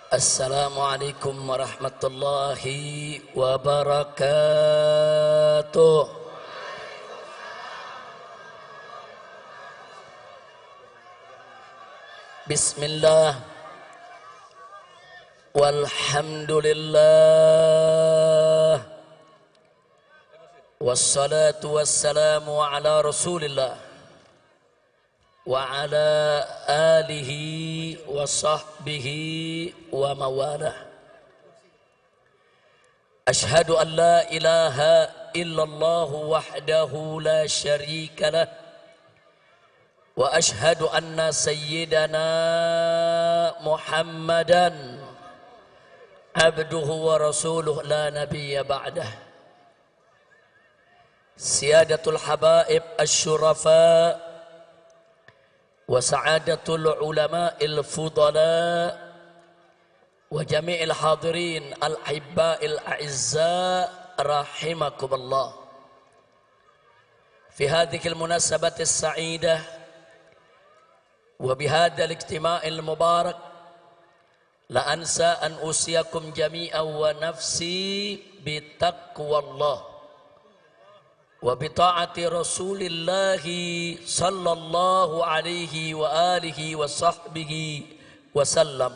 Assalamualaikum warahmatullahi wabarakatuh. Bismillah walhamdulillah wassalatu wassalamu ala rasulillah wa ala alihi wa sahbihi wa mawalah. Ashhadu an la ilaha illallah wahdahu la syarika lah wa ashhadu anna sayyidana Muhammadan abduhu wa rasuluh la nabiyya ba'dah. Siyadatul habaib asy-syurafa wa sa'adatul ulama'il fudala wa jami'il hadirin al-hibba'il a'izza rahimakumullah. Fi hadhihi al-munasabati as-sa'idah wa bihadha al-ijtima'il mubarak la ansa an usiyakum jami'an wa nafsi bitaqwallah wa bita'ati rasulillahi sallallahu alaihi wa alihi wa sahbihi wa sallam.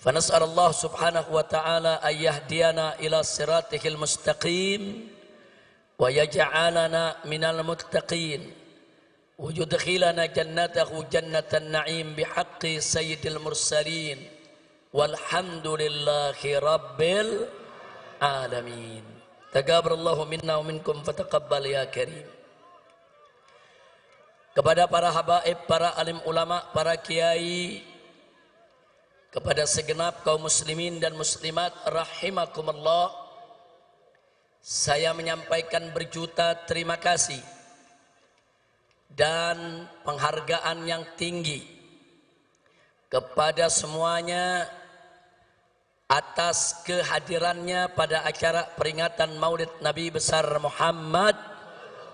Fanas'al Allah subhanahu wa ta'ala an yahdiyana ila siratihil mustaqim wa yaj'alana minal muttaqin wa yudkhilana jannatahu jannatan na'im bihaqqi sayyidil mursalin walhamdulillahi rabbil alamin. Taqabbalallahu minna wa minkum fataqabbal ya karim. Kepada para habaib, para alim ulama, para kiai, kepada segenap kaum muslimin dan muslimat rahimakumullah, saya menyampaikan berjuta terima kasih dan penghargaan yang tinggi kepada semuanya atas kehadirannya pada acara peringatan Maulid Nabi besar Muhammad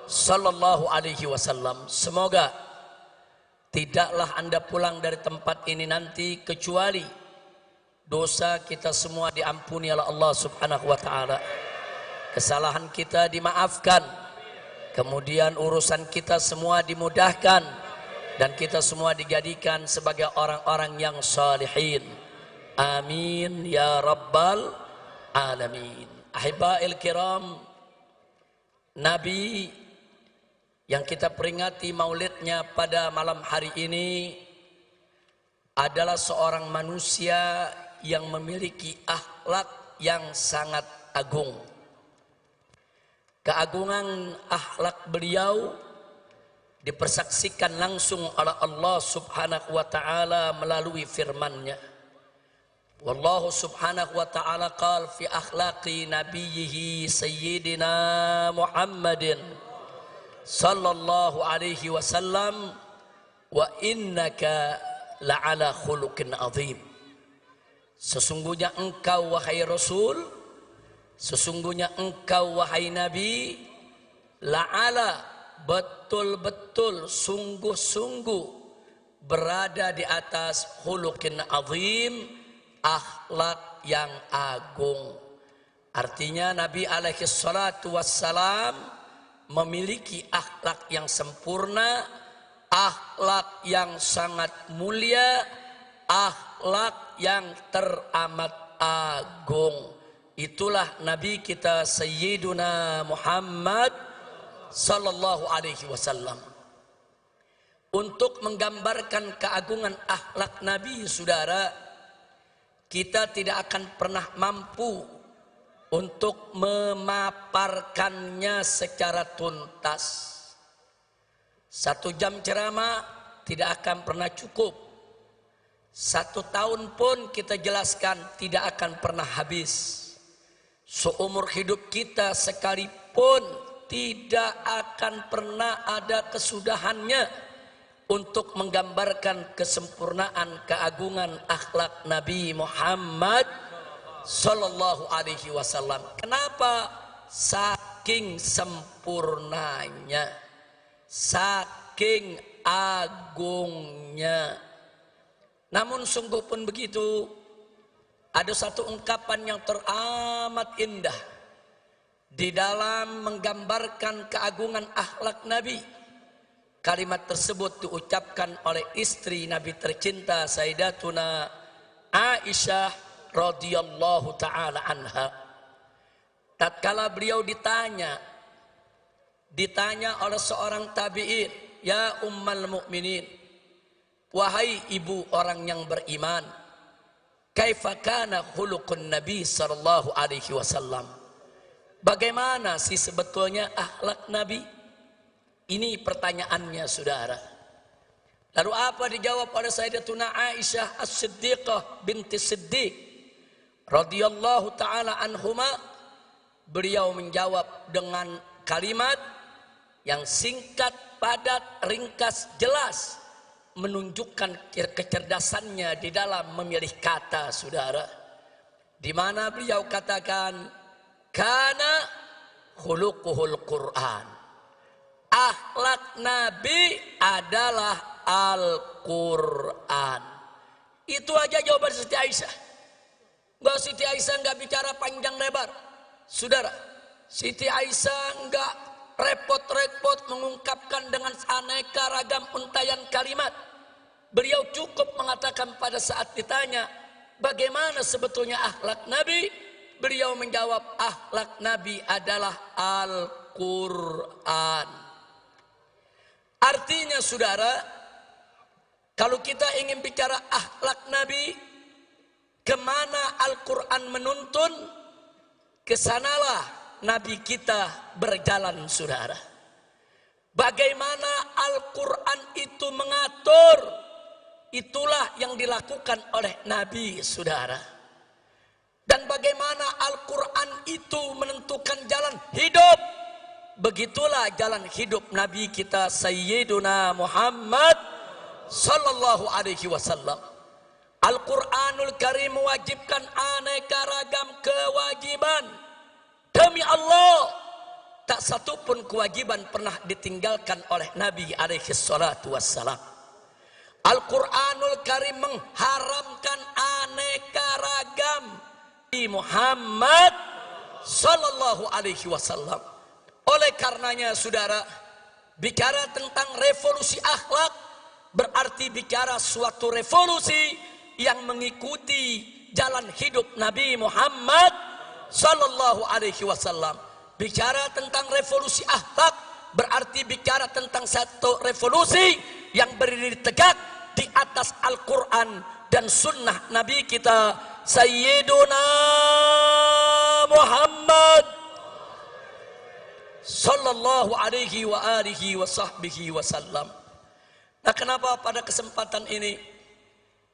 sallallahu alaihi wasallam. Semoga tidaklah Anda pulang dari tempat ini nanti kecuali dosa kita semua diampuni oleh Allah subhanahu wa ta'ala, kesalahan kita dimaafkan, kemudian urusan kita semua dimudahkan, dan kita semua dijadikan sebagai orang-orang yang salihin. Amin ya rabbal alamin. Ahibba'il kiram, Nabi yang kita peringati maulidnya pada malam hari ini adalah seorang manusia yang memiliki akhlak yang sangat agung. Keagungan akhlak beliau dipersaksikan langsung oleh Allah subhanahu wa ta'ala melalui firman-Nya. Wallahu subhanahu wa ta'ala qala fi akhlaqi nabiyhi sayyidina Muhammadin sallallahu alaihi wasallam wa innaka la'ala khuluqin azim. Sesungguhnya engkau wahai Rasul, sesungguhnya engkau wahai Nabi, la'ala, betul-betul sungguh-sungguh berada di atas khuluqin azim, akhlak yang agung. Artinya Nabi alaihi salatu wassalam memiliki akhlak yang sempurna, akhlak yang sangat mulia, akhlak yang teramat agung. Itulah Nabi kita Sayyiduna Muhammad sallallahu alaihi wasallam. Untuk menggambarkan keagungan akhlak Nabi, saudara, kita tidak akan pernah mampu untuk memaparkannya secara tuntas. 1 jam ceramah tidak akan pernah cukup. 1 tahun pun kita jelaskan tidak akan pernah habis. Seumur hidup kita sekalipun tidak akan pernah ada kesudahannya untuk menggambarkan kesempurnaan keagungan akhlak Nabi Muhammad sallallahu alaihi wasallam. Kenapa? Saking sempurnanya, saking agungnya. Namun sungguh pun begitu, ada satu ungkapan yang teramat indah di dalam menggambarkan keagungan akhlak Nabi. Kalimat tersebut diucapkan oleh istri Nabi tercinta Sayyidatuna Aisyah radhiyallahu taala anha. Tatkala beliau ditanya oleh seorang tabi'in, "Ya ummal mukminin, wahai ibu orang yang beriman, kaifa kana khuluqun Nabi sallallahu alaihi wasallam?" Bagaimana sih sebetulnya akhlak Nabi? Ini pertanyaannya, saudara. Lalu apa dijawab oleh Sayyidatuna Aisyah As-Siddiqah binti Siddiq radhiyallahu taala anhuma? Beliau menjawab dengan kalimat yang singkat, padat, ringkas, jelas, menunjukkan kecerdasannya di dalam memilih kata, saudara. Di mana beliau katakan, "Kana khuluquhul Qur'an." Akhlak Nabi adalah Al-Quran. Itu aja jawaban Siti Aisyah. Siti Aisyah nggak bicara panjang lebar, saudara. Siti Aisyah nggak repot-repot mengungkapkan dengan aneka ragam untayan kalimat. Beliau cukup mengatakan pada saat ditanya, bagaimana sebetulnya akhlak Nabi? Beliau menjawab, akhlak Nabi adalah Al-Quran. Artinya, saudara, kalau kita ingin bicara akhlak Nabi, kemana Al-Quran menuntun, kesanalah Nabi kita berjalan, saudara. Bagaimana Al-Quran itu mengatur, itulah yang dilakukan oleh Nabi, saudara. Dan bagaimana Al-Quran itu menentukan jalan hidup, begitulah jalan hidup Nabi kita Sayyiduna Muhammad sallallahu alaihi wasallam. Al-Quranul Karim mewajibkan aneka ragam kewajiban. Demi Allah, tak satu pun kewajiban pernah ditinggalkan oleh Nabi alaihi salatu wassalam. Al-Quranul Karim mengharamkan aneka ragam di Muhammad sallallahu alaihi wasallam. Oleh karenanya, saudara, bicara tentang revolusi akhlak berarti bicara suatu revolusi yang mengikuti jalan hidup Nabi Muhammad sallallahu alaihi wasallam. Bicara tentang revolusi akhlak berarti bicara tentang satu revolusi yang berdiri tegak di atas Al-Quran dan sunnah Nabi kita Sayyiduna Muhammad sallallahu alaihi wa alihi wa sahbihi wasallam. Nah, kenapa pada kesempatan ini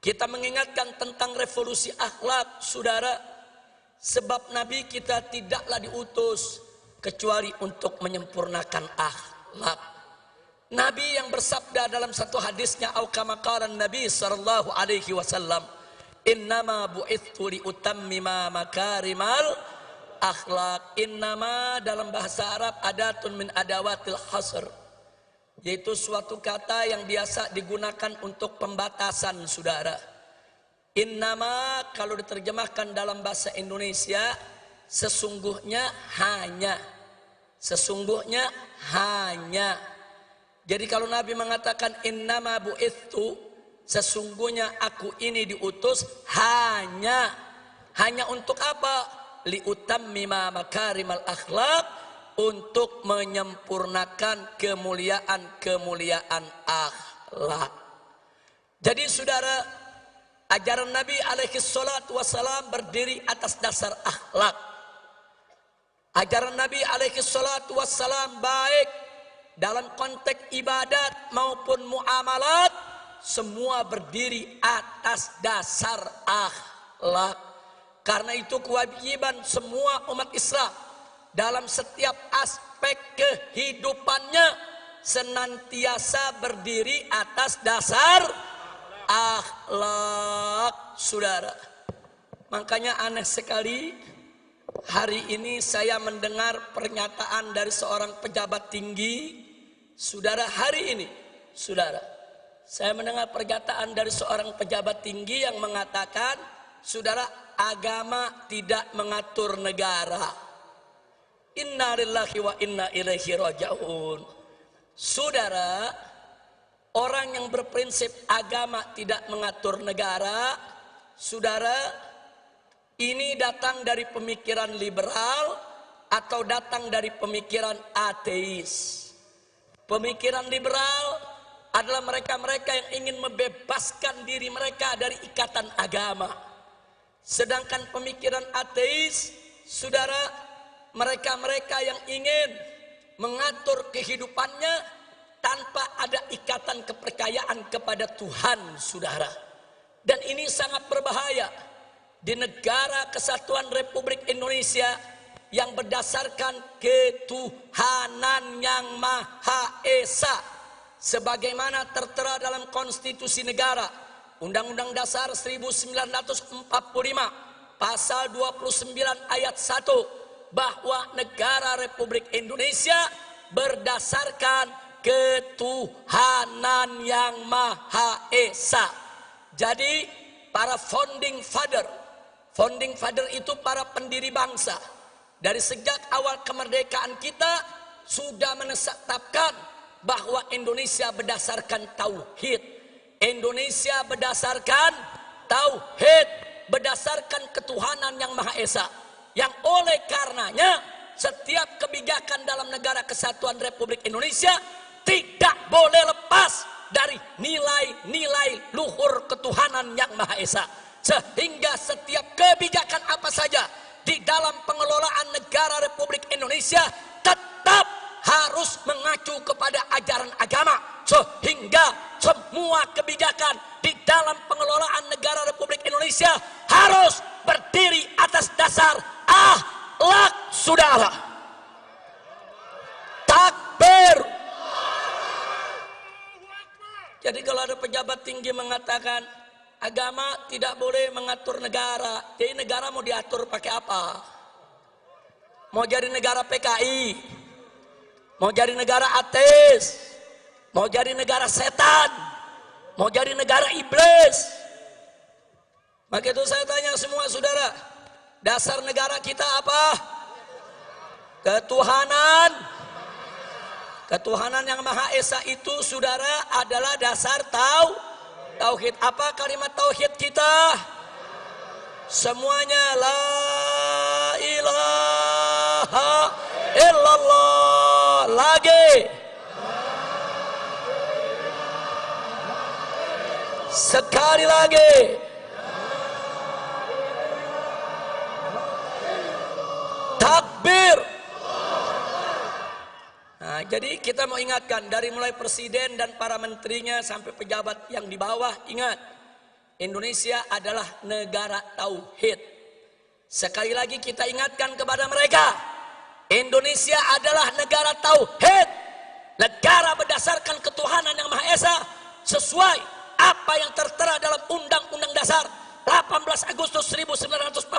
kita mengingatkan tentang revolusi akhlak, saudara? Sebab Nabi kita tidaklah diutus kecuali untuk menyempurnakan akhlak. Nabi yang bersabda dalam satu hadisnya, au kama qala Nabi sallallahu alaihi wasallam, "Innama bu'ithu li utammima makarimal akhlak." Innama dalam bahasa Arab adatun min adawatil hasr, yaitu suatu kata yang biasa digunakan untuk pembatasan, saudara. Innama kalau diterjemahkan dalam bahasa Indonesia, sesungguhnya hanya. Sesungguhnya hanya. Jadi kalau Nabi mengatakan innama bu'ithu, sesungguhnya aku ini diutus hanya. Hanya untuk apa? Liutammima makarimal akhlak, untuk menyempurnakan kemuliaan akhlak. Jadi, saudara, ajaran Nabi alaihi salatu wassalam berdiri atas dasar akhlak. Ajaran Nabi alaihi salatu wassalam baik dalam konteks ibadat maupun muamalat, semua berdiri atas dasar akhlak. Karena itu kewajiban semua umat Islam dalam setiap aspek kehidupannya senantiasa berdiri atas dasar akhlak, saudara. Makanya aneh sekali, hari ini saya mendengar pernyataan dari seorang pejabat tinggi, saudara. Hari ini, saudara, saya mendengar pernyataan dari seorang pejabat tinggi yang mengatakan, saudara, agama tidak mengatur negara. Inna lillahi wa inna ilaihi raji'un. Saudara, orang yang berprinsip agama tidak mengatur negara, saudara, ini datang dari pemikiran liberal atau datang dari pemikiran ateis. Pemikiran liberal adalah mereka-mereka yang ingin membebaskan diri mereka dari ikatan agama. Sedangkan pemikiran ateis, saudara, mereka-mereka yang ingin mengatur kehidupannya tanpa ada ikatan kepercayaan kepada Tuhan, saudara. Dan ini sangat berbahaya di negara kesatuan Republik Indonesia yang berdasarkan ketuhanan yang Maha Esa, sebagaimana tertera dalam konstitusi negara, Undang-Undang Dasar 1945 pasal 29 ayat 1, bahwa negara Republik Indonesia berdasarkan ketuhanan yang Maha Esa. Jadi para founding father itu para pendiri bangsa, dari sejak awal kemerdekaan kita sudah menetapkan bahwa Indonesia berdasarkan tauhid. Indonesia berdasarkan tauhid, berdasarkan ketuhanan yang Maha Esa. Yang oleh karenanya setiap kebijakan dalam negara kesatuan Republik Indonesia tidak boleh lepas dari nilai-nilai luhur ketuhanan yang Maha Esa. Sehingga setiap kebijakan apa saja di dalam pengelolaan negara Republik Indonesia tetap harus mengacu kepada ajaran agama, sehingga semua kebijakan di dalam pengelolaan negara Republik Indonesia harus berdiri atas dasar akhlak, saudara. Takbir. Jadi kalau ada pejabat tinggi mengatakan agama tidak boleh mengatur negara, jadi negara mau diatur pakai apa? Mau jadi negara PKI, mau jadi negara ateis, mau jadi negara setan, mau jadi negara iblis. Maka itu saya tanya semua saudara, dasar negara kita apa? Ketuhanan. Ketuhanan yang Maha Esa itu, saudara, adalah dasar tauhid. Apa kalimat tauhid kita? Semuanya la ilaha illallah. Lagi. Sekali lagi. Takbir. Nah, jadi kita mau ingatkan dari mulai presiden dan para menterinya sampai pejabat yang di bawah, ingat, Indonesia adalah negara tauhid. Sekali lagi kita ingatkan kepada mereka, Indonesia adalah negara tauhid, negara berdasarkan ketuhanan yang Maha Esa, sesuai apa yang tertera dalam Undang-Undang Dasar 18 Agustus 1945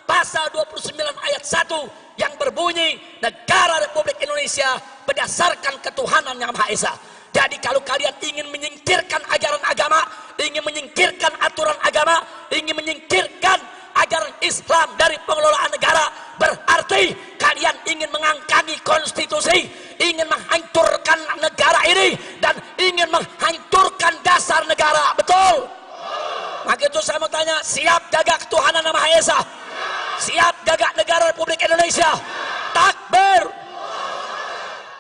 pasal 29 ayat 1 yang berbunyi negara Republik Indonesia berdasarkan ketuhanan yang Maha Esa. Jadi kalau kalian ingin menyingkirkan ajaran agama, ingin menyingkirkan aturan agama, ingin menyingkirkan ajaran Islam dari pengelolaan negara, berarti kalian ingin mengangkangi konstitusi, ingin menghancurkan negara ini, dan ingin menghancurkan dasar negara. Betul? Maka itu saya mau tanya, siap jaga ketuhanan yang Maha Esa? Siap jaga negara Republik Indonesia? Takbir.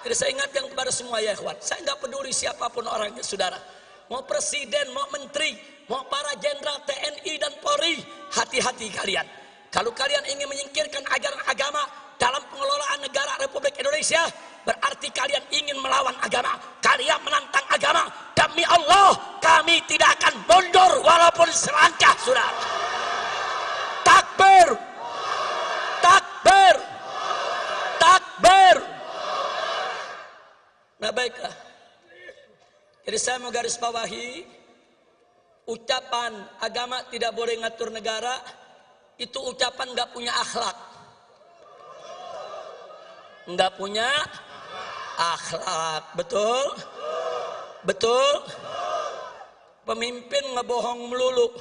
Jadi saya ingatkan kepada semua ya ikhwan, saya nggak peduli siapapun orangnya saudara, mau presiden, mau menteri, mau para jenderal TNI dan Polri, hati-hati kalian. Kalau kalian ingin menyingkirkan ajaran agama dalam pengelolaan negara Republik Indonesia, berarti kalian ingin melawan agama, kalian menantang agama. Demi Allah, kami tidak akan mundur walaupun selangkah, saudara. Takbir. Takbir. Takbir. Nah baiklah, jadi saya mau garis bawahi, ucapan agama tidak boleh ngatur negara, itu ucapan nggak punya akhlak, nggak punya akhlak. Betul? Betul? Pemimpin ngebohong melulu.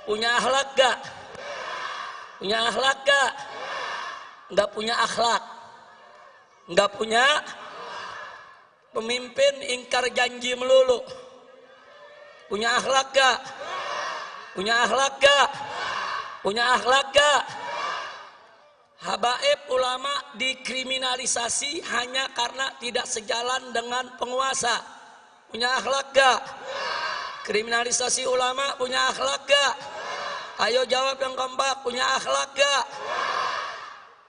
Punya akhlak gak? Punya akhlak gak? Nggak punya akhlak. Nggak punya. Pemimpin ingkar janji melulu. Punya akhlak gak? Punya akhlak gak? Punya akhlak gak? Habaib ulama dikriminalisasi hanya karena tidak sejalan dengan penguasa. Punya akhlak gak? Kriminalisasi ulama punya akhlak gak? Ayo jawab yang kompak, punya akhlak gak?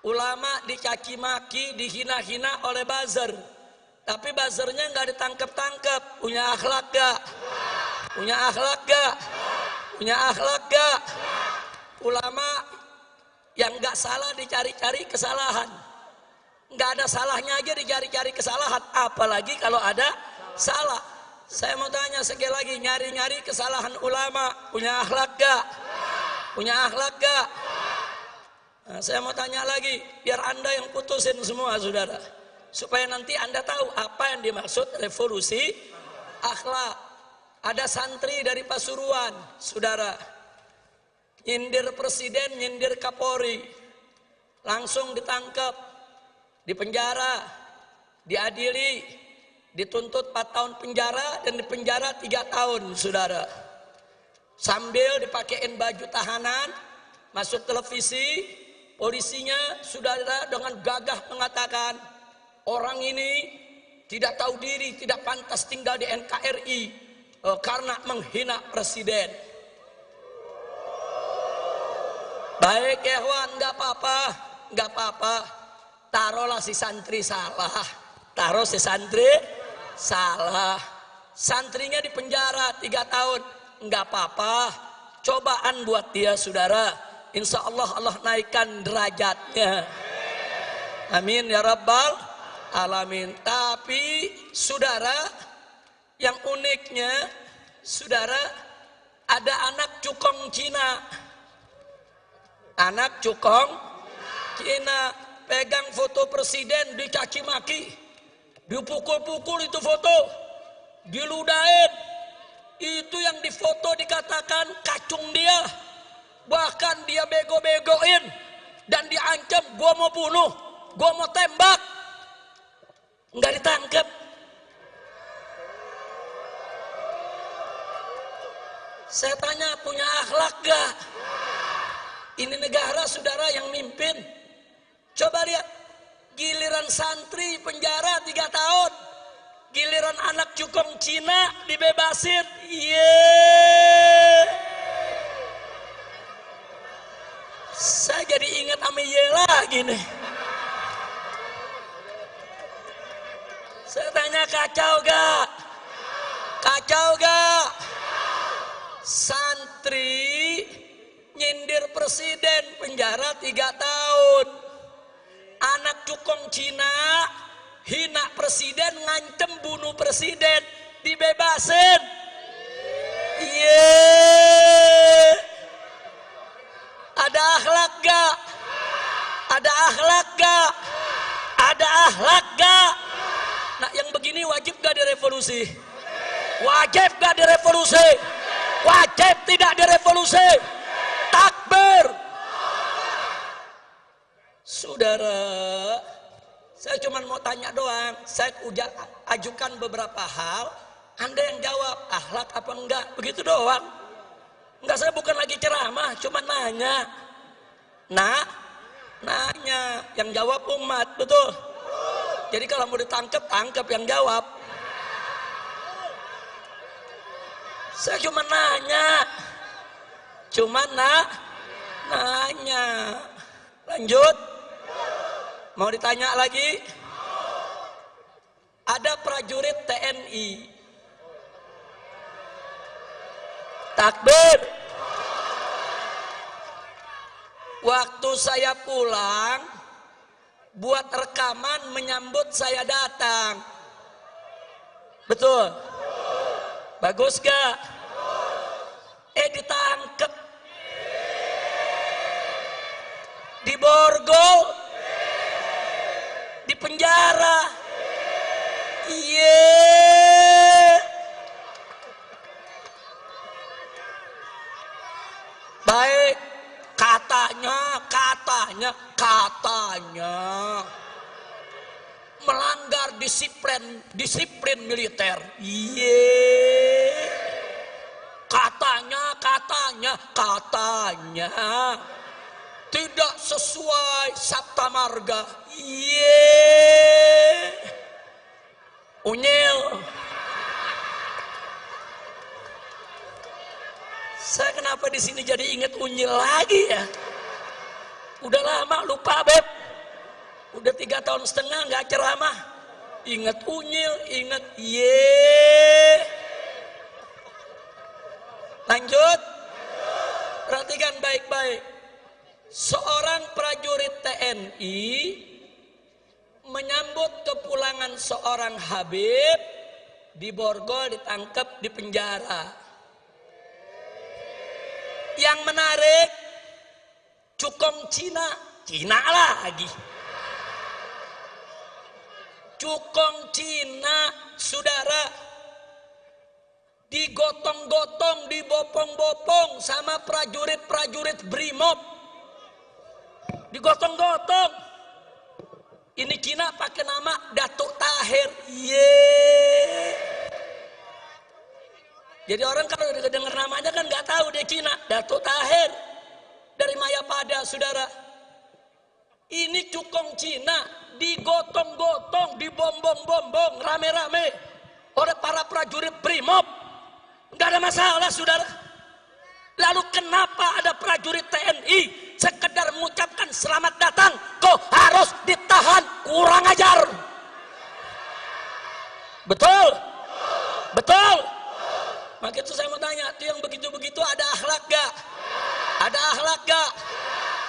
Ulama dicaci maki, dihina-hina oleh buzzer. Tapi buzzernya nggak ditangkap-tangkap. Punya akhlak gak? Punya akhlak gak? Punya akhlak gak? Ulama yang nggak salah dicari-cari kesalahan. Nggak ada salahnya aja dicari-cari kesalahan. Apalagi kalau ada salah. Saya mau tanya sekali lagi, nyari-nyari kesalahan ulama. Punya akhlak gak? Punya akhlak gak? Nah, saya mau tanya lagi, biar Anda yang putusin semua saudara. Supaya nanti Anda tahu apa yang dimaksud revolusi akhlak. Ada santri dari Pasuruan, saudara. Nyindir presiden, nyindir Kapolri. Langsung ditangkap, dipenjara, diadili, dituntut 4 tahun penjara dan dipenjara 3 tahun, saudara. Sambil dipakein baju tahanan, masuk televisi, polisinya saudara dengan gagah mengatakan, orang ini tidak tahu diri, tidak pantas tinggal di NKRI karena menghina presiden. Baik ya Wan, nggak apa-apa, nggak apa-apa. Taruhlah si santri salah, taruh si santri salah. Santrinya di penjara 3 tahun, nggak apa-apa. Cobaan buat dia saudara. Insya Allah Allah naikkan derajatnya. Amin ya Rabbal Alamin. Tapi saudara, yang uniknya saudara, ada anak cukong Cina. Anak cukong Cina pegang foto presiden dicaci maki, dipukul-pukul itu foto, diludahin. Itu yang difoto dikatakan kacung dia. Bahkan dia bego-begoin dan diancam, gua mau bunuh, gua mau tembak. Nggak ditangkap. Saya tanya, punya akhlak gak? Ini negara saudara yang mimpin. Coba lihat, giliran santri penjara 3 tahun, giliran anak cukong Cina dibebasin. Saya jadi ingat Amiye lagi nih. Saya tanya, kacau gak? Kacau gak? Santri nyindir presiden penjara 3 tahun. Anak cukong Cina hina presiden, ngancem bunuh presiden, dibebasin. Ada akhlak gak? Ada akhlak gak? Ada akhlak gak? Nah, yang begini wajib gak direvolusi? Wajib gak direvolusi? Wajib tidak direvolusi? Takbir. Saudara, saya cuma mau tanya doang. Saya ajukan beberapa hal, Anda yang jawab akhlak apa enggak, begitu doang. Enggak, saya bukan lagi ceramah, cuma nanya. Nanya, yang jawab umat, betul. Jadi kalau mau ditangkap, tangkap yang jawab. Saya cuma nanya. Nanya. Lanjut. Mau ditanya lagi? Ada prajurit TNI. Takbir. Waktu saya pulang, buat rekaman menyambut saya datang. Betul? Bagus gak? Ditangkep. Diborgol. Di penjara. katanya melanggar disiplin militer. Katanya tidak sesuai sabta marga. Unyil. Saya kenapa di sini jadi ingat unyil lagi ya? Udah lama lupa Beb. Udah 3 tahun setengah nggak ceramah. Ingat unyil, ingat Lanjut. Perhatikan baik-baik. Seorang prajurit TNI menyambut kepulangan seorang Habib di Borgol, ditangkap di penjara. Yang menarik, cukong Cina lagi. Cukong Cina, saudara, digotong-gotong, dibopong-bopong sama prajurit-prajurit Brimob. Digotong-gotong. Ini Cina pakai nama Datuk Tahir. Jadi orang kalau dengar namanya kan nggak tahu dia Cina. Datuk Tahir dari Mayapada, saudara. Ini cukong Cina digotong-gotong, dibombong-bombong rame-rame oleh para prajurit Brimob. Nggak ada masalah, saudara. Lalu kenapa ada prajurit TNI sekedar mengucapkan selamat datang kok harus ditahan? Kurang ajar. Betul? Betul? Maka itu saya mau tanya, itu yang begitu-begitu ada akhlak gak? Ada akhlak gak?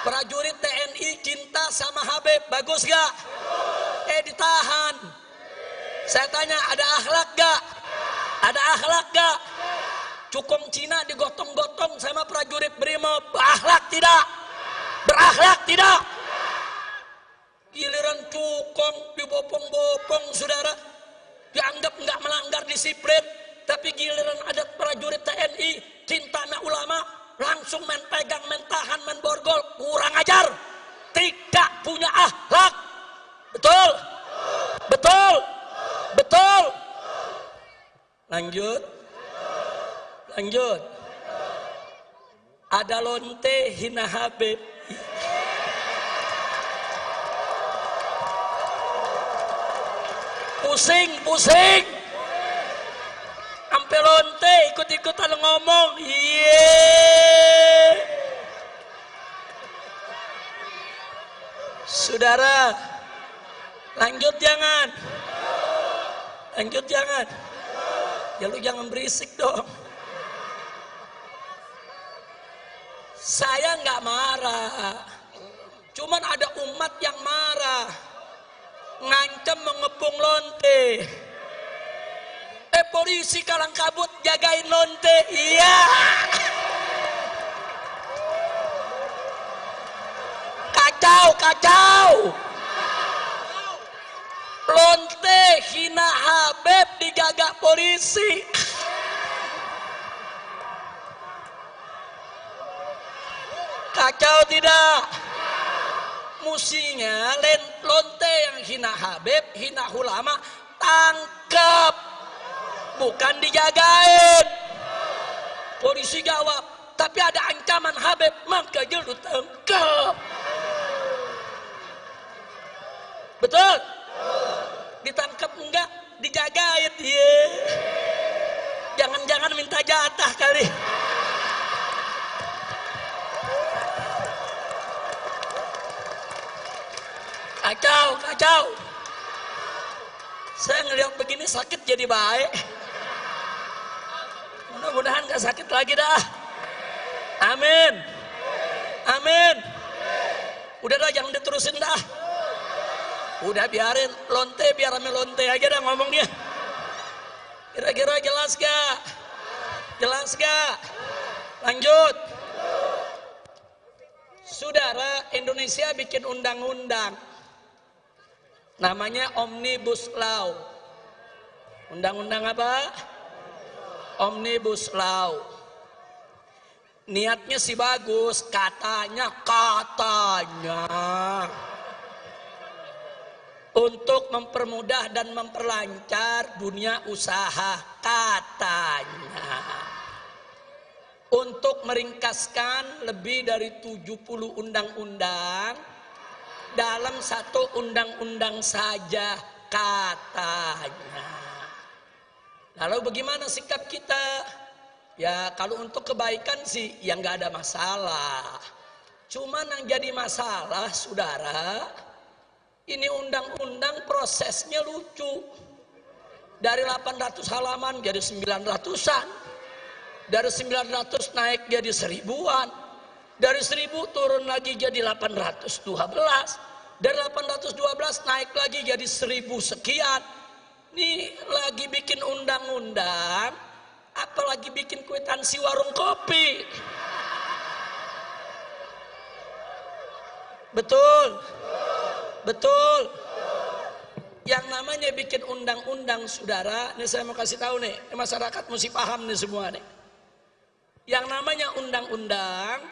Prajurit TNI cinta sama Habib, bagus gak? Ditahan. Saya tanya, ada akhlak gak? Ada akhlak gak? Cukong Cina digotong-gotong sama prajurit Brimob, berakhlak tidak? Berakhlak tidak? Giliran cukong dibopong-bopong, saudara, dianggap nggak melanggar disiplin. Tapi giliran ada prajurit TNI cinta sama ulama, langsung main pegang, main tahan, main borgol. Kurang ajar, tidak punya akhlak. Betul? Betul? Betul? Lanjut. Ada lonte hina Habib. Pusing. Sampai lonte ikut-ikutan ngomong. Saudara, lanjut jangan. Ya lu jangan berisik dong. Saya nggak marah, cuman ada umat yang marah, ngancam mengepung lonte. Polisi kalang kabut jagain lonte, iya. Kacau. Lonte hina Habib dijaga polisi. Kacau tidak? Musinya lonte yang hina Habib, hina ulama, tangkap, bukan dijagain. Polisi jawab, tapi ada ancaman Habib, maka lu tangkap. Betul? Ditangkap enggak? Dijagain. Jangan-jangan minta jatah kali. Kacau. Saya ngelihat begini sakit jadi baik. Mudah-mudahan gak sakit lagi dah. Amin. Udah dah, jangan diterusin dah. Udah biarin lonte, biar rame lonte aja dah ngomongnya. Kira-kira jelas gak? Lanjut. Saudara, Indonesia bikin undang-undang namanya Omnibus Law. Undang-undang apa? Omnibus Law. Niatnya sih bagus, katanya untuk mempermudah dan memperlancar dunia usaha, katanya. Untuk meringkaskan lebih dari 70 undang-undang dalam satu undang-undang saja, katanya. Lalu bagaimana sikap kita? Ya kalau untuk kebaikan sih ya nggak ada masalah. Cuman yang jadi masalah, saudara, ini undang-undang prosesnya lucu. Dari 800 halaman jadi 900-an. Dari 900 naik jadi 1000-an. Dari 1000 turun lagi jadi 812. Dari 812 naik lagi jadi 1000 sekian. Ini lagi bikin undang-undang, apalagi bikin kwitansi warung kopi. Betul. Betul. Yang namanya bikin undang-undang, saudara, ini saya mau kasih tahu nih, masyarakat mesti paham nih semua nih. Yang namanya undang-undang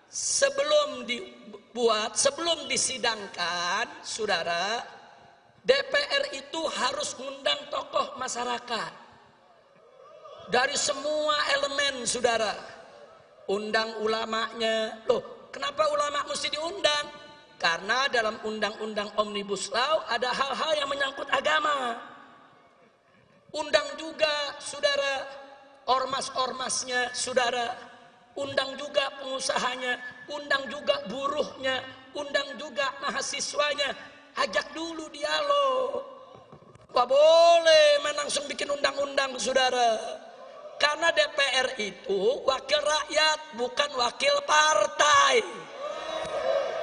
sebelum dibuat, sebelum disidangkan, saudara, DPR itu harus mengundang tokoh masyarakat dari semua elemen, saudara. Undang ulamanya. Loh, kenapa ulama mesti diundang? Karena dalam undang-undang Omnibus Law ada hal-hal yang menyangkut agama. Undang juga, saudara, ormas-ormasnya, saudara. Undang juga pengusahanya, undang juga buruhnya, undang juga mahasiswanya. Ajak dulu dialog. Gak boleh main langsung bikin undang-undang, saudara. Karena DPR itu wakil rakyat, bukan wakil partai.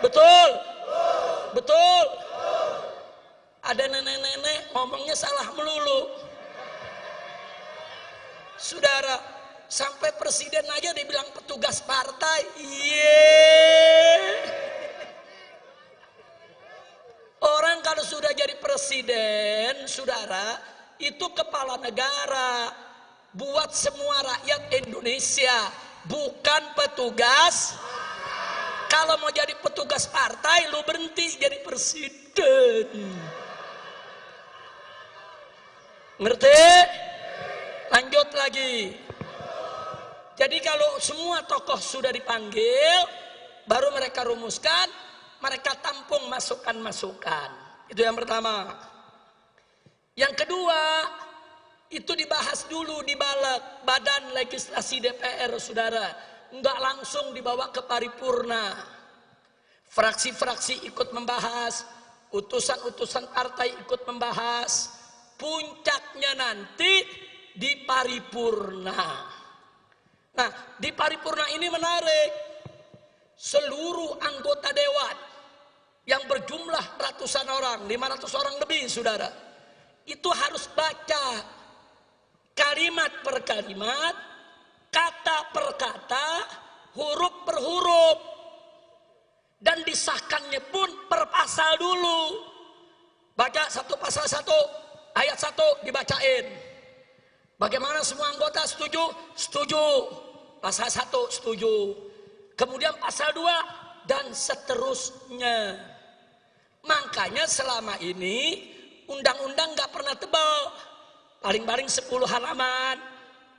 Betul? Betul? Ada nenek-nenek ngomongnya salah melulu. Saudara, sampai presiden aja dibilang petugas partai. Orang kalau sudah jadi presiden, saudara, itu kepala negara, buat semua rakyat Indonesia, bukan petugas. Kalau mau jadi petugas partai, lu berhenti jadi presiden. Ngerti? Lanjut lagi. Jadi kalau semua tokoh sudah dipanggil, baru mereka rumuskan, mereka tampung masukan-masukan. Itu yang pertama. Yang kedua, itu dibahas dulu di Badan Legislasi DPR, saudara. Enggak langsung dibawa ke paripurna. Fraksi-fraksi ikut membahas, utusan-utusan partai ikut membahas. Puncaknya nanti di paripurna. Nah, di paripurna ini menarik. Seluruh anggota dewan yang berjumlah ratusan orang, 500 orang lebih, saudara, itu harus baca kalimat per kalimat, kata per kata, huruf per huruf, dan disahkannya pun per pasal dulu. Baca satu pasal satu, ayat satu dibacain. Bagaimana semua anggota setuju? Setuju. Pasal satu setuju. Kemudian pasal 2 dan seterusnya. Makanya selama ini undang-undang gak pernah tebal. Paling-paling 10 halaman,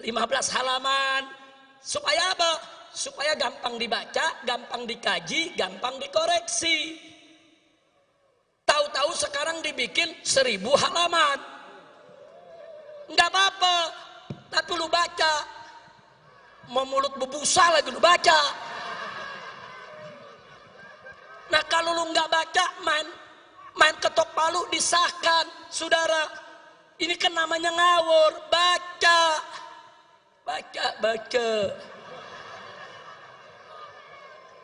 15 halaman. Supaya apa? Supaya gampang dibaca, gampang dikaji, gampang dikoreksi. Tahu-tahu sekarang dibikin 1000 halaman. Enggak apa-apa, tapi lu baca. Mau mulut bebusa lagi lu baca. Nah kalau lu nggak baca, main ketok palu disahkan, saudara. Ini kan namanya ngawur. Baca.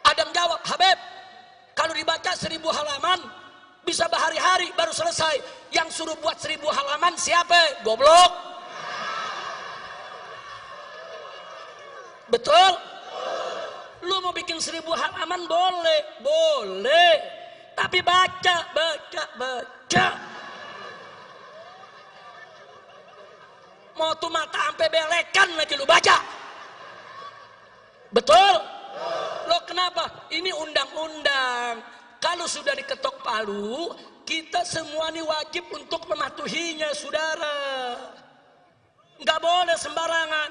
Ada yang jawab, Habib, kalau dibaca 1000 halaman bisa berhari-hari baru selesai. Yang suruh buat 1000 halaman siapa? Goblok. Betul? Lu mau bikin 1000 halaman boleh. Tapi baca. Mau tuh mata sampai belekan lagi lu baca. Betul? Loh kenapa? Ini undang-undang. Kalau sudah diketok palu, kita semua ini wajib untuk mematuhinya, saudara. Nggak boleh sembarangan.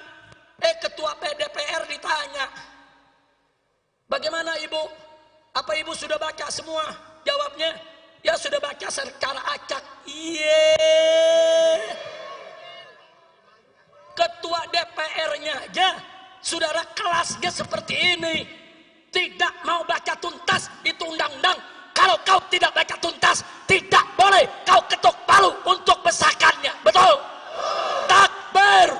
Ketua DPR ditanya, bagaimana ibu? Apa ibu sudah baca semua? Jawabnya, ya sudah baca secara acak. Iya. Ketua DPR-nya aja, saudara, kelasnya seperti ini. Tidak mau baca tuntas, itu undang-undang. Kalau kau tidak baca tuntas, tidak boleh kau ketuk palu untuk besarkannya. Betul? Takbir.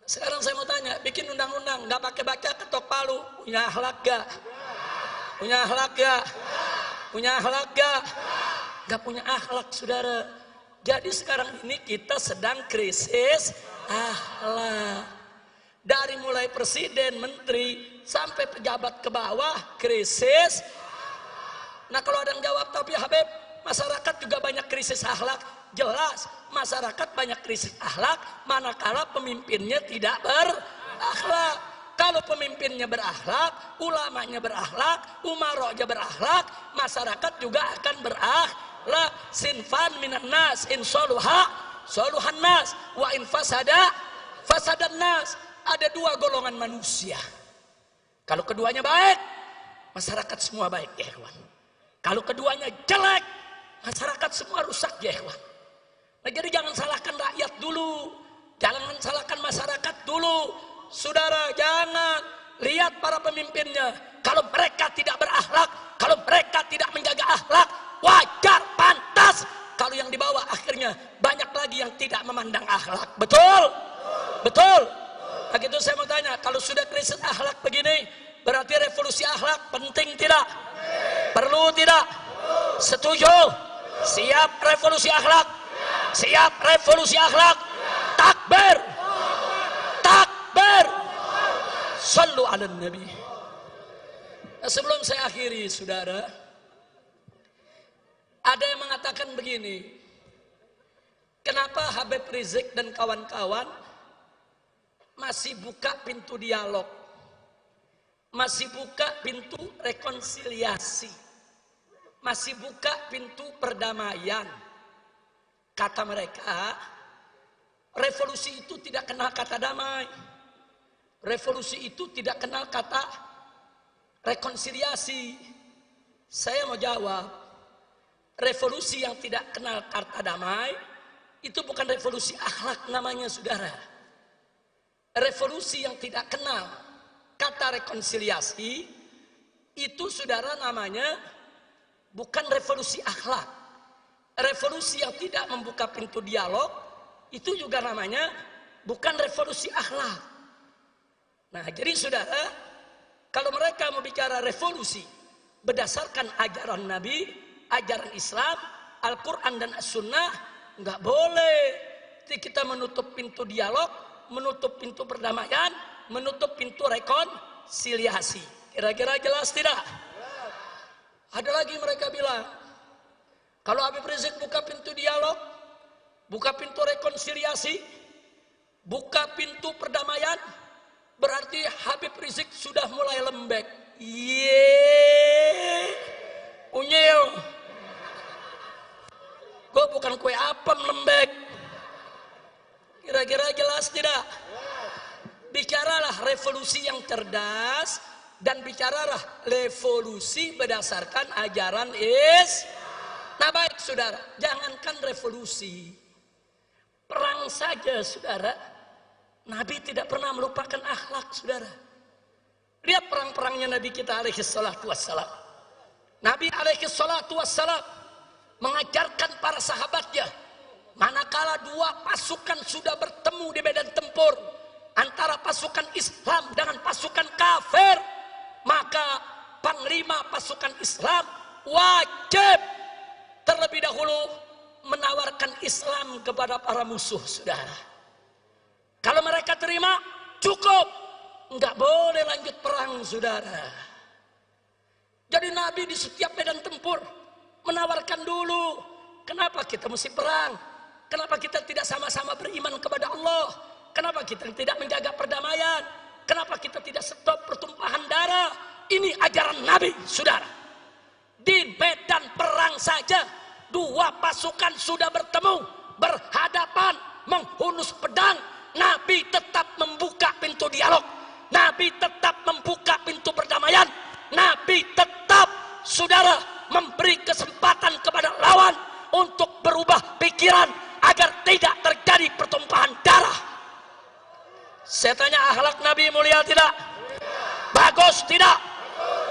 Sekarang saya mau tanya, bikin undang-undang nggak pakai baca ketok palu, punya akhlak gak? Punya akhlak gak? Punya akhlak gak? Gak punya akhlak, saudara. Jadi sekarang ini kita sedang krisis akhlak. Dari mulai presiden, menteri, sampai pejabat ke bawah, krisis. Nah kalau ada yang jawab, tapi Habib, masyarakat juga banyak krisis akhlak. Jelas, masyarakat banyak krisis akhlak, manakala pemimpinnya tidak berakhlak. Kalau pemimpinnya berakhlak, ulamanya berakhlak, umaroknya berakhlak, masyarakat juga akan berakhlak. Sinfan minan nas, in soluha, soluhan nas, wa in fasada, fasadan nas. Ada dua golongan manusia. Kalau keduanya baik, masyarakat semua baik, ya ikhwan. Kalau keduanya jelek, masyarakat semua rusak, ya ikhwan. Nah, jadi jangan salahkan rakyat dulu, jangan salahkan masyarakat dulu. Saudara, jangan lihat para pemimpinnya. Kalau mereka tidak berakhlak, kalau mereka tidak menjaga akhlak, wajar, pantas. Kalau yang dibawa akhirnya banyak lagi yang tidak memandang akhlak. Betul? Betul? Nah gitu saya mau tanya, kalau sudah krisis akhlak begini, berarti revolusi akhlak penting tidak? Perlu tidak? Setuju? Siap revolusi akhlak? Siap revolusi akhlak? Takbir! Takbir! Sallu ala Nabi. Nah, sebelum saya akhiri, saudara, ada yang mengatakan begini, kenapa Habib Rizik dan kawan-kawan masih buka pintu dialog, masih buka pintu rekonsiliasi, masih buka pintu perdamaian? Kata mereka, revolusi itu tidak kenal kata damai, revolusi itu tidak kenal kata rekonsiliasi. Saya mau jawab, revolusi yang tidak kenal kata damai itu bukan revolusi akhlak namanya, saudara. Revolusi yang tidak kenal kata rekonsiliasi itu, saudara, namanya bukan revolusi akhlak. Revolusi yang tidak membuka pintu dialog itu juga namanya bukan revolusi akhlak. Nah, jadi saudara, kalau mereka mau bicara revolusi berdasarkan ajaran Nabi, ajaran Islam, Al-Quran dan As-Sunnah, nggak boleh kita menutup pintu dialog, menutup pintu perdamaian, menutup pintu rekonsiliasi. Kira-kira jelas tidak? Ada lagi mereka bilang, kalau Habib Rizik buka pintu dialog, buka pintu rekonsiliasi, buka pintu perdamaian, berarti Habib Rizik sudah mulai lembek. Yeay, unyil. Gue bukan kue apem lembek. Kira-kira jelas tidak? Bicaralah revolusi yang cerdas dan bicaralah revolusi berdasarkan ajaran Nah baik, saudara, jangankan revolusi, perang saja, saudara, Nabi tidak pernah melupakan akhlak, saudara. Lihat perang-perangnya Nabi kita alaihi salatu wassalam. Nabi alaihi salatu wassalam mengajarkan para sahabatnya, manakala dua pasukan sudah bertemu di medan tempur antara pasukan Islam dengan pasukan kafir, maka panglima pasukan Islam wajib terlebih dahulu menawarkan Islam kepada para musuh, saudara. Kalau mereka terima, cukup, nggak boleh lanjut perang, saudara. Jadi Nabi di setiap medan tempur menawarkan dulu, kenapa kita mesti perang? Kenapa kita tidak sama-sama beriman kepada Allah? Kenapa kita tidak menjaga perdamaian? Kenapa kita tidak stop pertumpahan darah? Ini ajaran Nabi, saudara. Di medan perang saja, dua pasukan sudah bertemu, berhadapan, menghunus pedang. Nabi tetap membuka pintu dialog. Nabi tetap membuka pintu perdamaian. Nabi tetap, saudara, memberi kesempatan kepada lawan untuk berubah pikiran agar tidak terjadi pertumpahan darah. Saya tanya, akhlak Nabi mulia tidak? Bagus tidak?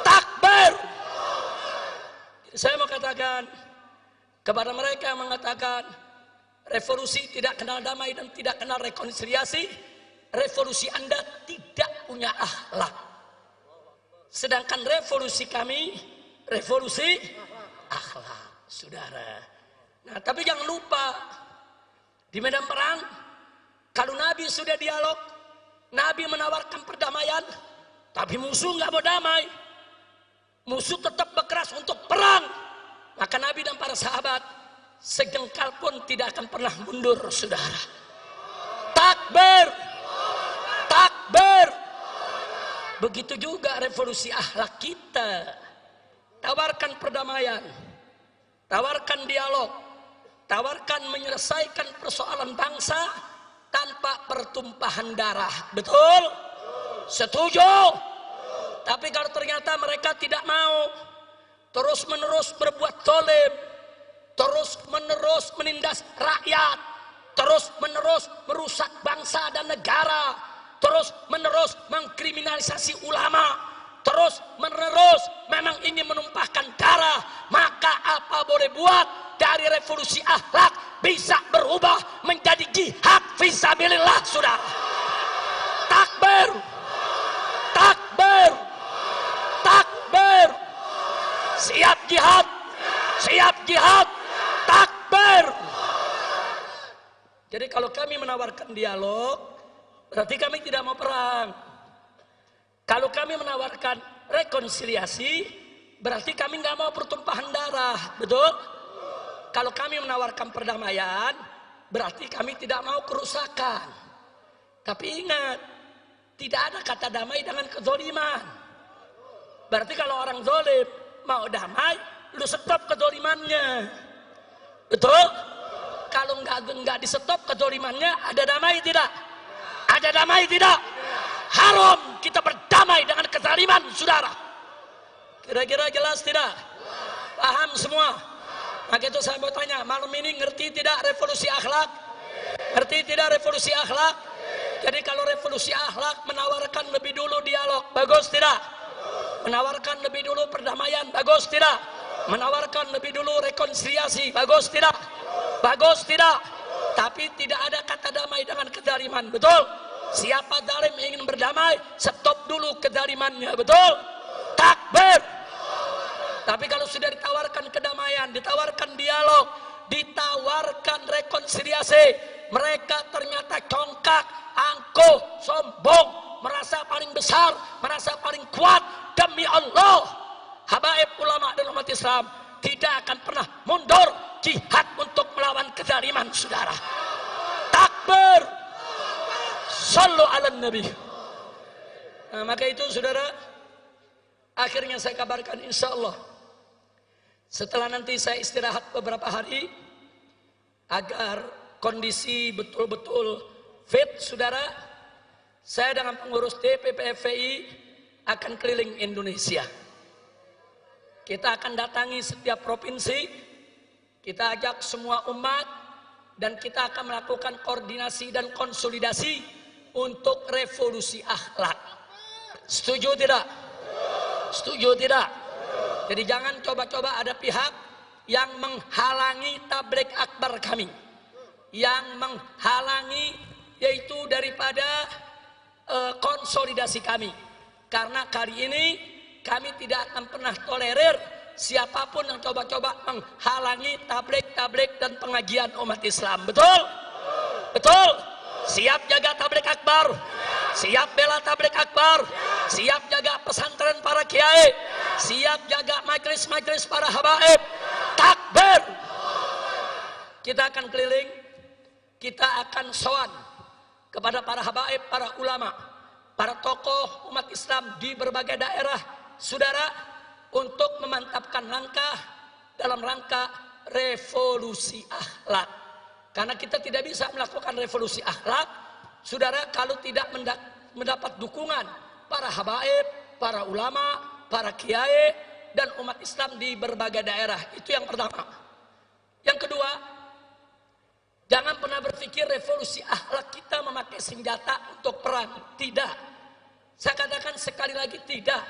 Takbir. Saya mau katakan kepada mereka yang mengatakan revolusi tidak kenal damai dan tidak kenal rekonsiliasi, revolusi Anda tidak punya akhlak. Sedangkan revolusi kami, revolusi akhlak, saudara. Nah, tapi jangan lupa, di medan perang, kalau Nabi sudah dialog, Nabi menawarkan perdamaian, tapi musuh nggak mau damai. Musuh tetap berkeras untuk perang. Maka Nabi dan para sahabat sejengkal pun tidak akan pernah mundur, saudara. Takbir, takbir. Begitu juga revolusi akhlak kita. Tawarkan perdamaian, tawarkan dialog, tawarkan menyelesaikan persoalan bangsa tanpa pertumpahan darah. Betul? Setuju? Tapi kalau ternyata mereka tidak mau, terus menerus berbuat zalim, terus menerus menindas rakyat, terus menerus merusak bangsa dan negara, terus menerus mengkriminalisasi ulama, terus menerus memang ingin menumpahkan darah, maka apa boleh buat, dari revolusi akhlak bisa berubah menjadi jihad fisabilillah, saudara. Takbir, takbir, takbir. Siap jihad, siap jihad, takbir. Jadi kalau kami menawarkan dialog, berarti kami tidak mau perang. Kalau kami menawarkan rekonsiliasi, berarti kami nggak mau pertumpahan darah, betul? Kalau kami menawarkan perdamaian, berarti kami tidak mau kerusakan. Tapi ingat, tidak ada kata damai dengan kezoliman. Berarti kalau orang zolim mau damai, lu stop kezolimannya, betul? Kalau nggak di stop kezolimannya, ada damai tidak? Ada damai tidak? Haram kita berdamai dengan kezaliman, saudara. Kira-kira jelas tidak? Paham semua? Maka itu saya mau tanya, malam ini ngerti tidak revolusi akhlak? Ngerti tidak revolusi akhlak? Jadi kalau revolusi akhlak menawarkan lebih dulu dialog, bagus tidak? Menawarkan lebih dulu perdamaian, bagus tidak? Menawarkan lebih dulu rekonsiliasi, bagus tidak? Bagus tidak? Tapi tidak ada kata damai dengan kezaliman, betul? Siapa zalim ingin berdamai, stop dulu kezalimannya, betul? Takbir. Tapi kalau sudah ditawarkan kedamaian, ditawarkan dialog, ditawarkan rekonsiliasi, mereka ternyata congkak, angkuh, sombong, merasa paling besar, merasa paling kuat. Demi Allah, habaib ulama dan umat Islam tidak akan pernah mundur jihad untuk melawan kezaliman, saudara. Takbir. Sallu ala nabi. Nah, maka itu saudara, akhirnya saya kabarkan insya Allah setelah nanti saya istirahat beberapa hari agar kondisi betul-betul fit, saudara, saya dengan pengurus DPP FPI akan keliling Indonesia. Kita akan datangi setiap provinsi, kita ajak semua umat, dan kita akan melakukan koordinasi dan konsolidasi untuk revolusi akhlak. Setuju tidak? Setuju tidak? Jadi jangan coba-coba ada pihak yang menghalangi tabligh akbar kami, yang menghalangi yaitu daripada konsolidasi kami. Karena kali ini kami tidak akan pernah tolerir siapapun yang coba-coba menghalangi tabligh dan pengajian umat Islam. Betul? Betul? Siap jaga tabligh akbar, siap bela tabligh akbar, siap jaga pesantren para kiai, siap jaga majelis-majelis para habaib. Takbir. Kita akan keliling, kita akan sowan kepada para habaib, para ulama, para tokoh umat Islam di berbagai daerah, saudara, untuk memantapkan langkah dalam rangka revolusi akhlak. Karena kita tidak bisa melakukan revolusi akhlak, saudara, kalau tidak mendapat dukungan para habaib, para ulama, para kiai, dan umat Islam di berbagai daerah. Itu yang pertama. Yang kedua, jangan pernah berpikir revolusi akhlak kita memakai senjata untuk perang. Tidak. Saya katakan sekali lagi, tidak.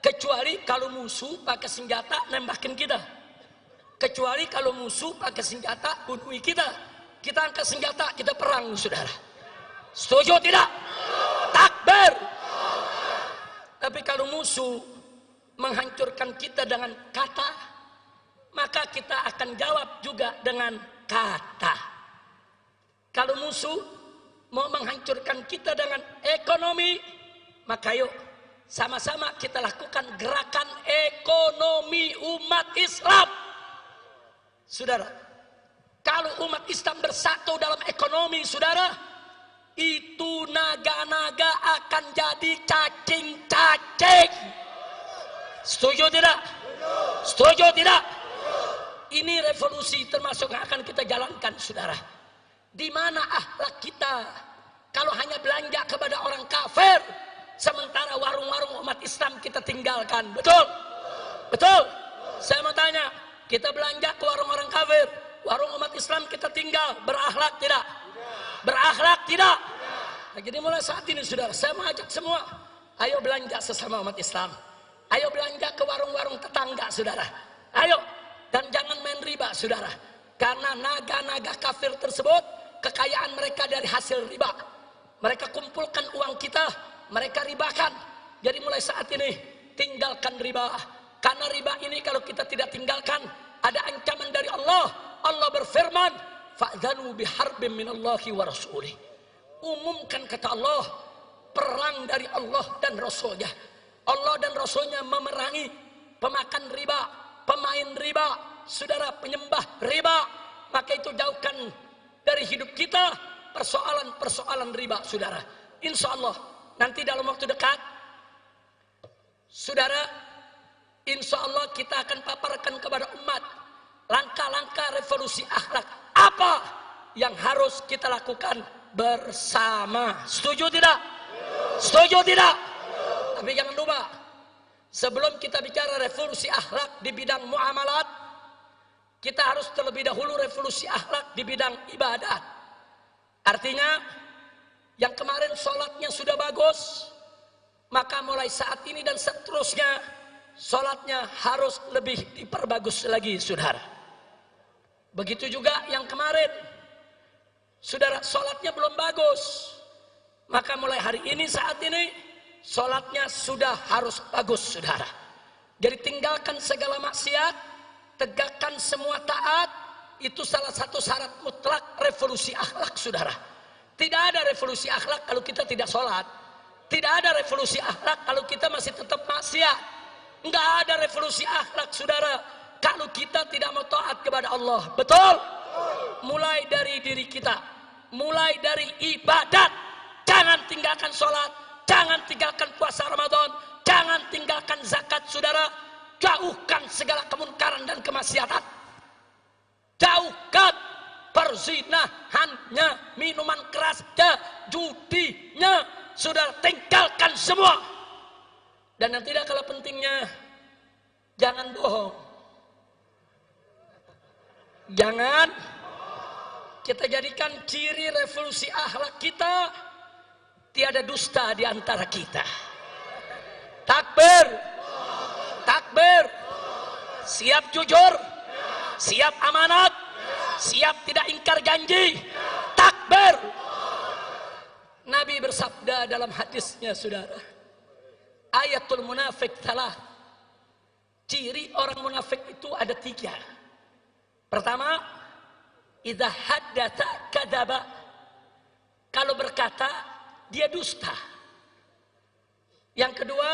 Kecuali kalau musuh pakai senjata nembakin kita. Kecuali kalau musuh pakai senjata bunuh kita. Kita angkat senjata, kita perang, saudara. Setuju tidak? Takbir. Tapi kalau musuh menghancurkan kita dengan kata, maka kita akan jawab juga dengan kata. Kalau musuh mau menghancurkan kita dengan ekonomi, maka yuk sama-sama kita lakukan gerakan ekonomi umat Islam. Saudara, kalau umat Islam bersatu dalam ekonomi, saudara, itu naga-naga akan jadi cacing-cacing. Setuju tidak? Setuju tidak? Ini revolusi termasuk yang akan kita jalankan, saudara. Di mana akhlak kita? Kalau hanya belanja kepada orang kafir, sementara warung-warung umat Islam kita tinggalkan. Betul? Betul? Saya mau tanya, kita belanja ke warung orang kafir, warung umat Islam kita tinggal, berakhlak tidak? Berakhlak tidak? Nah, jadi mulai saat ini, saudara, saya mengajak semua, ayo belanja sesama umat Islam. Ayo belanja ke warung-warung tetangga, saudara. Ayo, dan jangan main riba, saudara. Karena naga-naga kafir tersebut, kekayaan mereka dari hasil riba. Mereka kumpulkan uang kita, mereka ribakan. Jadi mulai saat ini, tinggalkan riba. Karena riba ini kalau kita tidak tinggalkan, ada ancaman dari Allah. Allah berfirman, fa'dzanu biharbin minallahi wa rasulih. Umumkan, kata Allah, perang dari Allah dan Rasulnya. Allah dan Rasulnya memerangi pemakan riba, pemain riba, saudara, penyembah riba. Maka itu jauhkan dari hidup kita persoalan-persoalan riba, saudara. Insya Allah nanti dalam waktu dekat, saudara, insya Allah kita akan paparkan kepada umat langkah-langkah revolusi akhlak apa yang harus kita lakukan bersama. Setuju tidak? Setuju tidak? Tapi jangan lupa, sebelum kita bicara revolusi akhlak di bidang muamalat, kita harus terlebih dahulu revolusi akhlak di bidang ibadat. Artinya, yang kemarin sholatnya sudah bagus, maka mulai saat ini dan seterusnya, sholatnya harus lebih diperbagus lagi, saudara. Begitu juga yang kemarin, saudara, sholatnya belum bagus, maka mulai hari ini, saat ini, sholatnya sudah harus bagus, saudara. Jadi tinggalkan segala maksiat, tegakkan semua taat. Itu salah satu syarat mutlak revolusi akhlak, saudara. Tidak ada revolusi akhlak kalau kita tidak sholat. Tidak ada revolusi akhlak kalau kita masih tetap maksiat. Enggak ada revolusi akhlak, saudara, kalau kita tidak mau taat kepada Allah. Betul? Mulai dari diri kita, mulai dari ibadat. Jangan tinggalkan sholat, jangan tinggalkan puasa Ramadan, jangan tinggalkan zakat, saudara. Jauhkan segala kemungkaran dan kemaksiatan. Jauhkan perzinahannya, minuman kerasnya, judinya, saudara, tinggalkan semua. Dan yang tidak kalah pentingnya, jangan bohong. Jangan kita jadikan ciri revolusi akhlak kita, tiada dusta di antara kita. Takbir, takbir. Siap jujur, siap amanat, siap tidak ingkar janji. Takbir. Nabi bersabda dalam hadisnya, saudara, ayatul munafik salah. Ciri orang munafik itu ada 3. Pertama, idza haddatsa kadzaba. Kalau berkata, dia dusta. Yang kedua,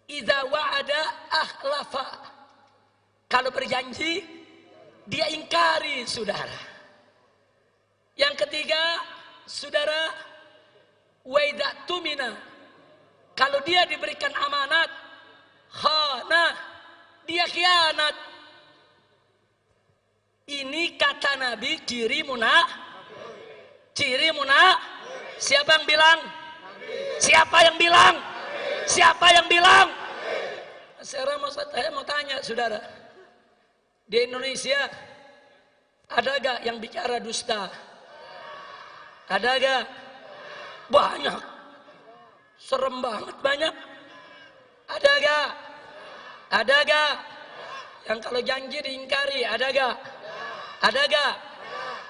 idza wa'ada akhlafa. Kalau berjanji, dia ingkari, saudara. Yang ketiga, saudara, Wa idza tumina, kalau dia diberikan amanat, khana, dia khianat. Ini kata Nabi ciri Siapa yang bilang? Siapa yang bilang? Siapa yang bilang? Sekarang saya mau tanya saudara, di Indonesia ada gak yang bicara dusta? Ada gak? Banyak. Serem banget banyak. Ada gak? Ada gak? Yang kalau janji diingkari, ada gak? Ada gak?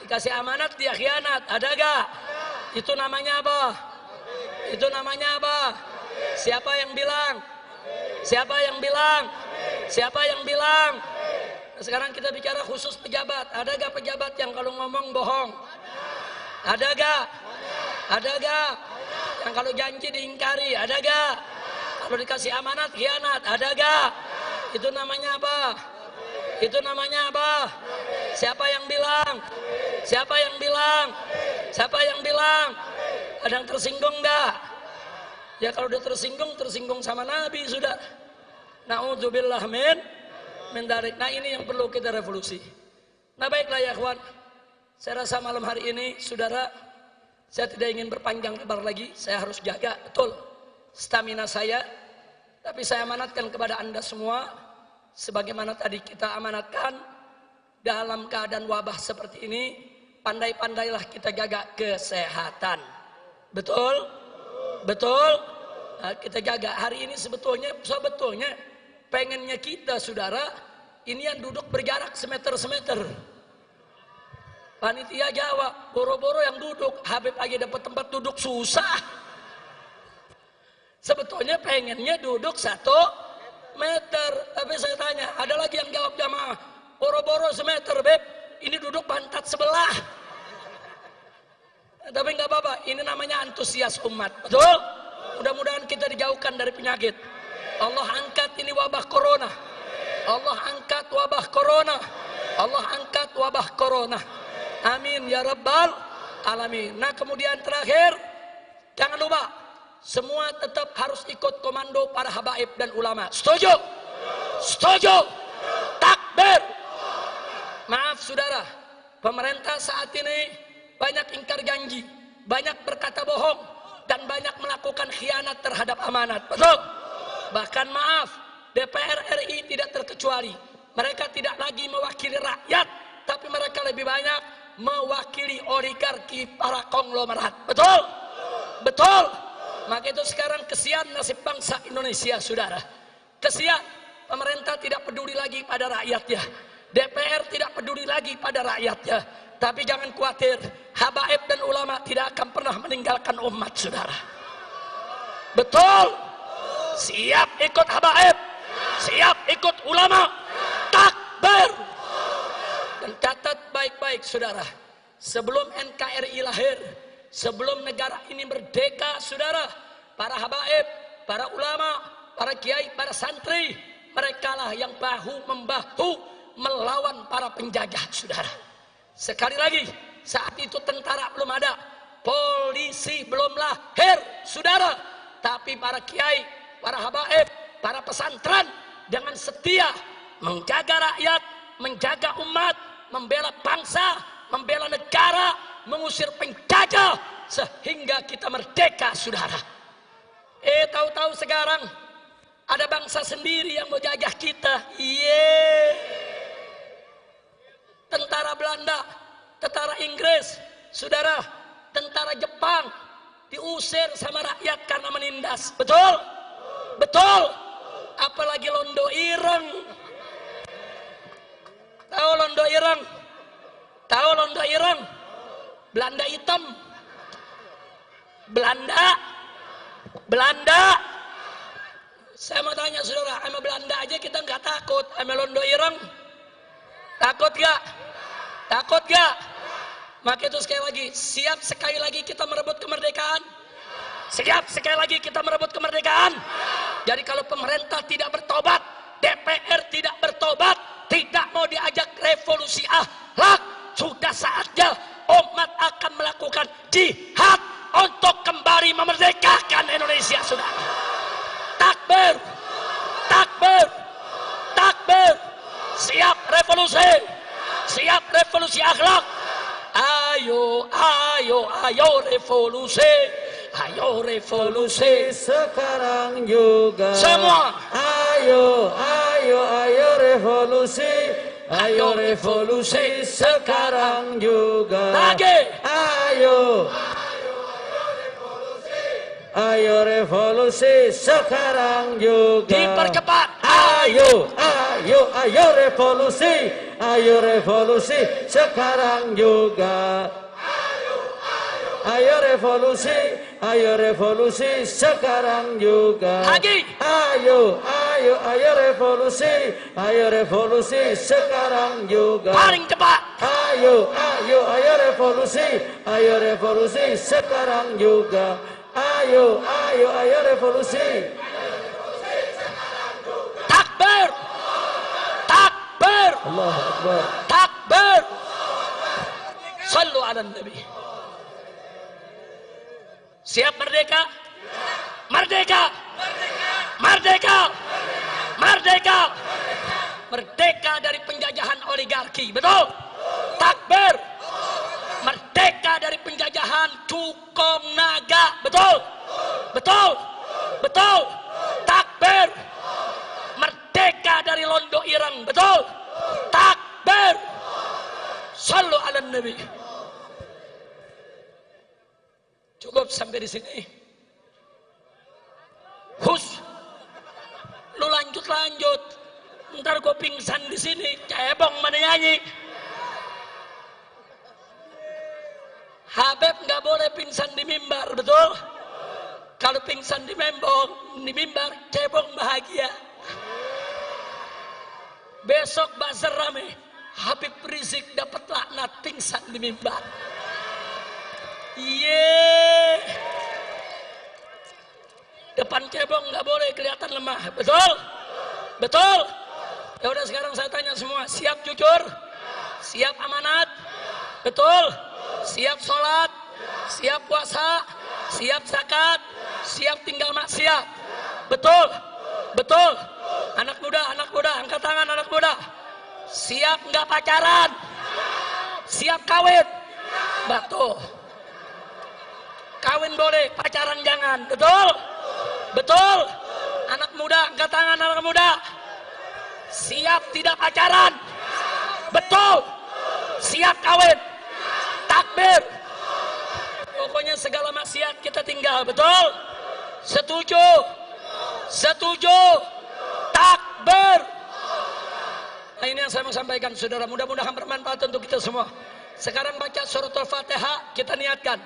Dikasih amanat dia khianat, ada gak? Itu namanya apa? Itu namanya apa? Siapa yang bilang? Siapa yang bilang? Siapa yang bilang? Nah, sekarang kita bicara khusus pejabat. Ada gak pejabat yang kalau ngomong bohong? Ada gak? Ada gak? Yang kalau janji diingkari, ada gak? Kalau dikasih amanat khianat, ada gak? Itu namanya apa? Itu namanya apa? Siapa yang bilang? Siapa yang bilang? Siapa yang bilang? Ada yang tersinggung gak? Ya kalau udah tersinggung sama Nabi sudah. Na'udzubillah min dzalik. Nah ini yang perlu kita revolusi. Nah baiklah ya kawan. Saya rasa malam hari ini saudara, saya tidak ingin berpanjang lebar lagi. Saya harus jaga betul stamina saya. Tapi saya amanatkan kepada anda semua, sebagaimana tadi kita amanatkan, dalam keadaan wabah seperti ini, pandai-pandailah kita jaga kesehatan. Betul? Betul? Nah, kita jaga. Hari ini sebetulnya pengennya kita saudara, ini yang duduk berjarak semeter. Panitia jawab, boro-boro yang duduk, Habib lagi dapat tempat duduk susah. Sebetulnya pengennya duduk 1 meter. Tapi saya tanya, ada lagi yang jawab jamaah, boro-boro semeter, Beb, ini duduk pantat sebelah. Tapi nggak apa-apa, ini namanya antusias umat. Betul? Mudah-mudahan kita dijauhkan dari penyakit. Allah angkat ini wabah corona. Allah angkat wabah corona. Allah angkat wabah corona. Amin ya rabbal alamin. Nah kemudian terakhir, jangan lupa semua tetap harus ikut komando para habaib dan ulama. Setuju? Setuju? Takbir. Maaf saudara, pemerintah saat ini banyak ingkar janji, banyak berkata bohong, dan banyak melakukan khianat terhadap amanat. Betul? Bahkan maaf, DPR RI tidak terkecuali. Mereka tidak lagi mewakili rakyat, tapi mereka lebih banyak mewakili oligarki para konglomerat. Betul? Betul? Maka itu sekarang kesian nasib bangsa Indonesia, saudara. Kesian, pemerintah tidak peduli lagi pada rakyatnya. DPR tidak peduli lagi pada rakyatnya. Tapi jangan khawatir, habaib dan ulama tidak akan pernah meninggalkan umat, saudara. Betul? Siap ikut habaib, siap ikut ulama. Takbir. Dan catat baik-baik, saudara. Sebelum NKRI lahir, sebelum negara ini merdeka, saudara, para habaib, para ulama, para kiai, para santri, merekalah yang bahu-membahu melawan para penjajah, saudara. Sekali lagi, saat itu tentara belum ada, polisi belum lahir, saudara. Tapi para kiai, para habaib, para pesantren dengan setia menjaga rakyat, menjaga umat, membela bangsa, membela negara, mengusir penjajah sehingga kita merdeka, saudara. Tahu-tahu sekarang ada bangsa sendiri yang mau jajah kita. Tentara Belanda, tentara Inggris, saudara, tentara Jepang diusir sama rakyat karena menindas. Betul? Betul? Apalagi Londo Ireng. Tahu Londo Ireng? Tahu Londo Ireng? Belanda hitam. Belanda. Saya mau tanya saudara, sama Belanda aja kita nggak takut, sama Londo Ireng takut gak? Takut gak? Maka itu sekali lagi, siap sekali lagi kita merebut kemerdekaan? Siap sekali lagi kita merebut kemerdekaan? Jadi kalau pemerintah tidak bertobat, DPR tidak bertobat, tidak mau diajak revolusi akhlak, sudah saatnya umat akan melakukan jihad untuk kembali revolusi akhlak. Ayo, ayo, ayo revolusi. Ayo revolusi sekarang juga. Semua. Ayo, ayo, ayo revolusi. Ayo revolusi sekarang juga. Lagi. Ayo. Ayo revolusi sekarang juga. Dipercepat. Ayo, ayo, ayo revolusi. Ayo revolusi sekarang juga. Ayo revolusi. Ayo revolusi sekarang juga. Lagi. Ayo, ayo, ayo revolusi. Ayo revolusi sekarang juga. Paling cepat. Ayo, ayo, ayo revolusi. Ayo revolusi sekarang juga. Ayo, ayo, ayo revolusi. Takbir. Takbir. Allahu Akbar. Takbir. Sallu ala Nabi. Siap merdeka? Merdeka. Merdeka. Merdeka. Merdeka dari penjajahan oligarki. Betul? Takbir. Merdeka dari penjajahan cukong naga. Betul? Betul? Betul? Takbir. Merdeka dari londo ireng. Betul? Takbir. Sallu ala Nabi. Cukup sampai di sini. Hus. Lu lanjut. Ntar gue pingsan di sini. Cebong mana nyanyi. Habib nggak boleh pingsan di mimbar, betul? Kalau pingsan di mimbar, cebong bahagia. Besok bazar rame. Habib Rizik dapat laknat pingsan di mimbar. Yeay. Depan cebong nggak boleh kelihatan lemah, betul? Betul? Ya udah sekarang saya tanya semua, siap jujur? Siap amanat? Betul? Siap sholat? Siap puasa? Siap zakat? Siap tinggal maksiat? Betul? Betul? Anak muda, angkat tangan anak muda. Siap nggak pacaran? Siap kawin? Betul. Kawin boleh, pacaran jangan. Betul? Betul? Anak muda, angkat tangan anak muda. Siap tidak pacaran? Betul? Siap kawin? Takbir. Pokoknya segala maksiat kita tinggal. Betul? Setuju? Setuju? Takbir. Nah, ini yang saya mau sampaikan, saudara. Mudah-mudahan bermanfaat untuk kita semua. Sekarang baca surat Al-Fatihah, kita niatkan.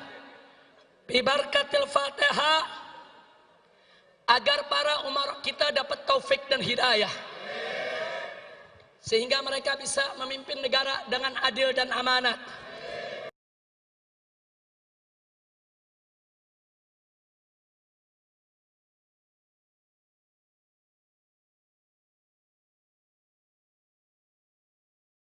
Bibarkatil Fatihah, agar para umarok kita dapat taufik dan hidayah, sehingga mereka bisa memimpin negara dengan adil dan amanat.